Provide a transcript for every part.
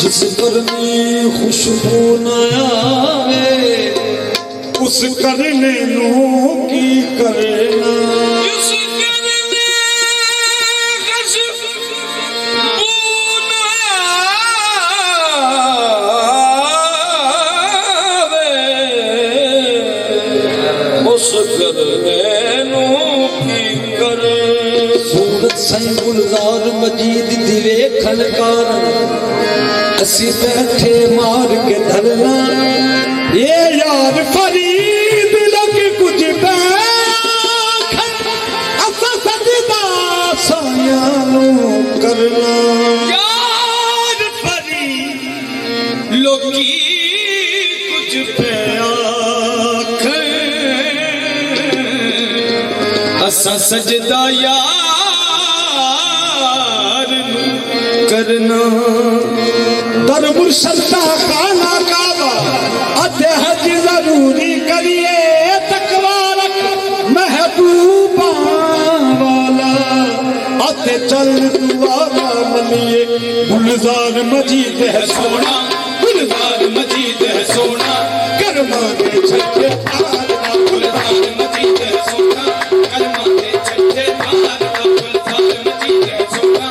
जिस पर में खुशबू न आवे उस करने नो की करना। गुलजार मजीद दिवे खनकार असी बैठे मार के धरना ये यार फरीद लग कुछ असा सजदा सायानो करना। यार फरीद लोगी कुछ असा सजदा यार करना। दर मुर्शदा खाना काबा अधे हज जरूरी करिए तकवा रख महबूबा वाला अधे चल दुआरा मनिए। गुलजार मजीद है सोना गुलजार मजीद है सोना कर्मा दे छठे तारा गुलजार मजीद है सोना कर्मा दे छठे तारा गुलजार मजीद है सोना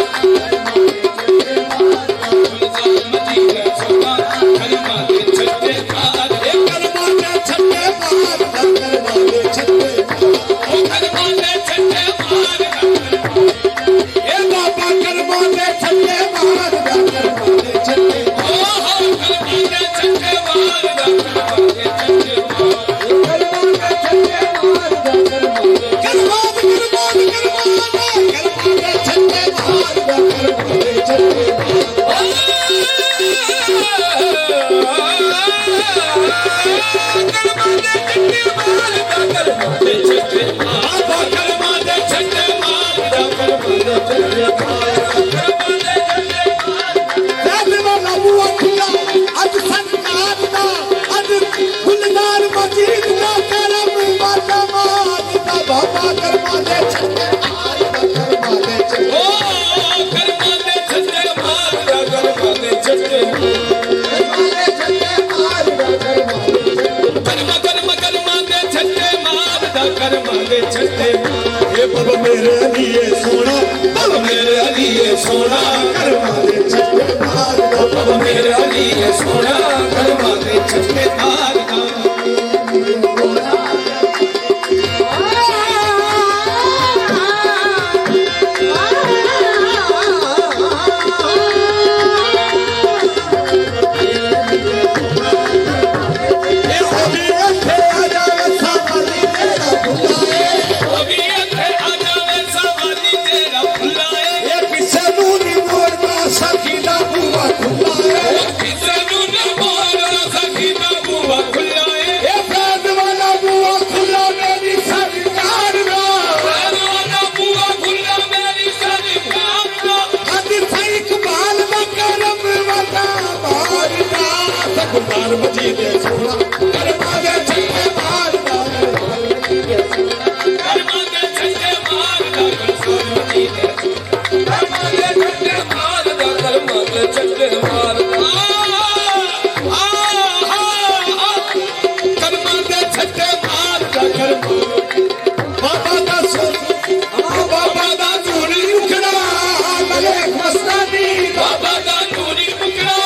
मेरे लिए सोना मेरे लिए सोना कर्मा दे छठे तारा मेरे लिए सोना कर्मा दे छठे तारा। ਗੁਰਦਾਰ ਮਜੀਦ ਸੋਹਣਾ ਕਰਮਾਂ ਦੇ ਛੱਡੇ ਮਾਰਦਾ ਕਰਮਾਂ ਦੇ ਛੱਡੇ ਮਾਰਦਾ ਗੁਰਦਾਰ ਮਜੀਦ ਕਰਮਾਂ ਦੇ ਛੱਡੇ ਮਾਰਦਾ ਕਰਮਾਂ ਦੇ ਛੱਡੇ ਮਾਰਦਾ ਕਰਮਾਂ ਦੇ ਛੱਡੇ ਮਾਰਦਾ ਕਰਮਾਂ ਬਾਬਾ ਦਾ ਸੋਹ ਬਾਬਾ ਦਾ ਧੂਣੀ ਉਖੜਾ ਮਲੇ ਮਸਤਾਨੀ ਬਾਬਾ ਦਾ ਨੂਰੀ ਮੁਕੜਾ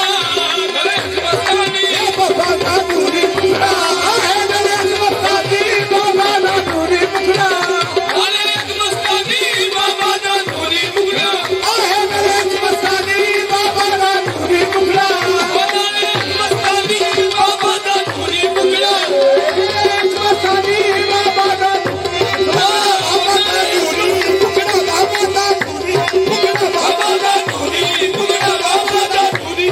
ਗਲੇ ਮਸਤਾਨੀ ਬਾਬਾ ਦਾ ਧੂਣੀ ਉਖੜਾ ਹੈ ਮਲੇ ਮਸਤਾਨੀ ਬਾਬਾ ਦਾ ਧੂਣੀ ਉਖੜਾ ਗਲੇ ਮਸਤਾਨੀ ਬਾਬਾ ਦਾ ਨੂਰੀ ਮੁਕੜਾ ਹੈ ਮਲੇ ਮਸਤਾਨੀ ਬਾਬਾ ਦਾ ਧੂਣੀ ਉਖੜਾ ਗਲੇ ਮਸਤਾਨੀ ਬਾਬਾ ਦਾ ਨੂਰੀ ਮੁਕੜਾ ਮਸਤਾਨੀ ਬਾਬਾ ਦਾ ਬਾਬਾ ਦਾ ਨੂਰੀ ਮੁਕੜਾ ਬਾਬਾ ਦਾ ਨੂਰੀ ਬਾਬਾ ਦਾ ਨੂਰੀ ਮੁਕੜਾ ਬਾਬਾ ਦਾ ਨੂਰੀ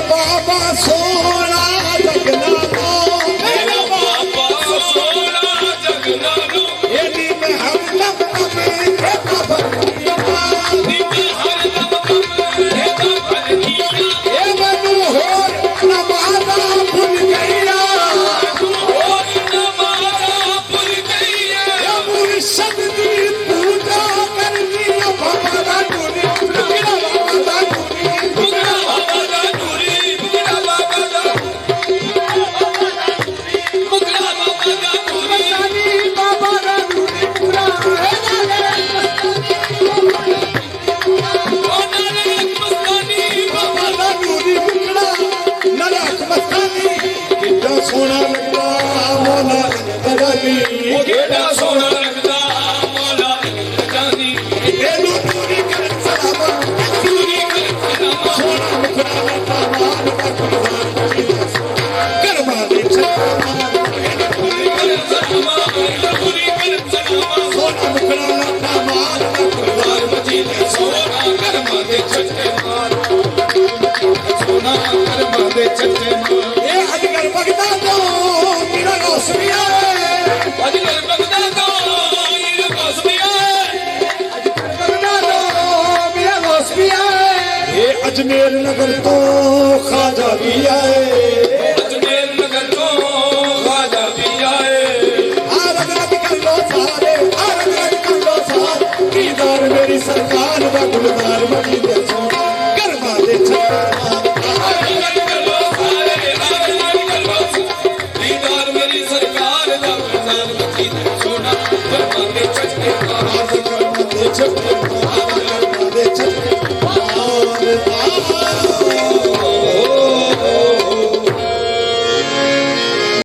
ਬਾਬਾ ਸੋਹਣਾ ਜਗਨਾ ਤੋਂ ਮੇਰਾ ਬਾਬਾ ਸੋਹਣਾ ਜਗਨਾ ਨੂੰ ਇਹਦੀ ਮੈਂ ਹਮਦਮ ਕਮੇ ਤੇ ਬਾਬਾ ਨਿਮੇ ਹਰ ਦਮ ਕਮ ਇਹਦਾ ਫਰਕੀਆਂ ਇਹ ਮੈਨੂੰ ਹੋਰ ਨਮਾਜ਼ਾ ਭੁੱਲ ਗਈਆ ਤੂੰ ਹੋਰ ਨਾ ਮਾਰਾ ਭੁੱਲ ਗਈ ਹੈ ਇਹ ਮੁਰਸ਼ਦ ਦੀ ਪੂਜਾ ਕਰਨੀ ਬਾਬਾ ਦਾ ਟੂਣੀ ਮੁਕੜਾ ਬਾਬਾ ਦਾ ਟੂਣੀ ਮੁਕੜਾ ਬਾਬਾ ਦਾ ਨੂਰੀ ਮੁਕੜਾ ਬਾਬਾ ਦਾ ਮੁਕੜਾ ਬਾਬਾ ਦਾ ਨੂਰੀ ਮਸਤਾਨੀ ਬਾਬਾ ਦਾ ਟੂਣੀ ਮੁਕੜਾ ਉਹਨਾਂ ਨੇ ਮਸਤਾਨੀ ਬਾਬਾ ਦਾ ਟੂਣੀ ਮੁਕੜਾ ਨਰਕ ਮਸਤਾਨੀ ਕਿੰਨਾ ਸੋਹਣਾ ਲੱਗਦਾ ਮੋਲਾ ਤਗਨੀ ਉਹ ਕਿਹੜਾ ਸੋਹਣਾ ਲੱਗਦਾ ਮੌਲਾ ਜਾਨੀ ਇਹਨੂੰ ਟੂਣੀ ਕਰ ਸਲਾਮ ਨੂਰੀ ਕਰ ਸਲਾਮਾ ਸੋਹਣਾ ਮੁਕੜਾ ਲੱਗਾ ਮਾਰ ਦਾ ਗੁਰਦਾਰ ਕਰਮਾ ਦੇ ਛੱਡਾ ਨੂਰੀ ਕਰ ਸਲਾਮਾ ਨੂਰੀ ਕਰ ਸਲਾਮਾ ਸੋਹਣਾ ਮੁਕੜਾ ਲੱਗਾ ਮਾਰ ਦਾ ਗੁਰਦਾਰ ਮਜੀਦ ਸੋਹਣਾ ਕਰਮਾਂ ਦੇ ਛੱਟੇ ਮਾਰ ਸੋਹਣਾ ਕਰਮਾਂ ਦੇ ਛੱਟੇ ਮਾਰ ਇਹ ਅਜਗਰ ਬਗਦਾ ਤੋਂ ਮੇਰਾ ਰੋਸਮੀਆ ਅਜਗਰ ਬਗਦਾ ਤੋਂ ਇਹ ਕਸਮੀਆਂ ਬਗਦਾ ਤੋਂ ਮੇਰਾ ਰੋਸਮੀਆ ਇਹ ਅਜਮੇਰ ਨਗਰ ਤੋਂ ਖਾਜਾ ਵੀ ਆਏ ਅਜਮੇਰ ਨਗਰ ਤੋਂ ਖਾਜਾ ਵੀ ਆਏ ਆਰਗ ਰਗ ਕਰ ਲੋ ਸਾਰੇ ਆਰਗ ਰਗ ਕਰ ਲੋ ਸਾਰੇ ਦੀਦਾਰ ਮੇਰੀ ਸਰਕਾਰ ਦਾ ਗੁਲਜ਼ਾਰ ਮਜੀਦ ਸੋਹਣਾ ਕਰਮਾ ਦੇ ਦੀਦਾਰ ਮੇਰੀ ਸਰਕਾਰ ਦਾ ਪ੍ਰਸਾਦ ਮਜੀਦ ਸੋਹਣਾ ਕਰਮਾਂ ਦੇ ਛੱਟੇ ਮਾਰ ਛੱਡੇ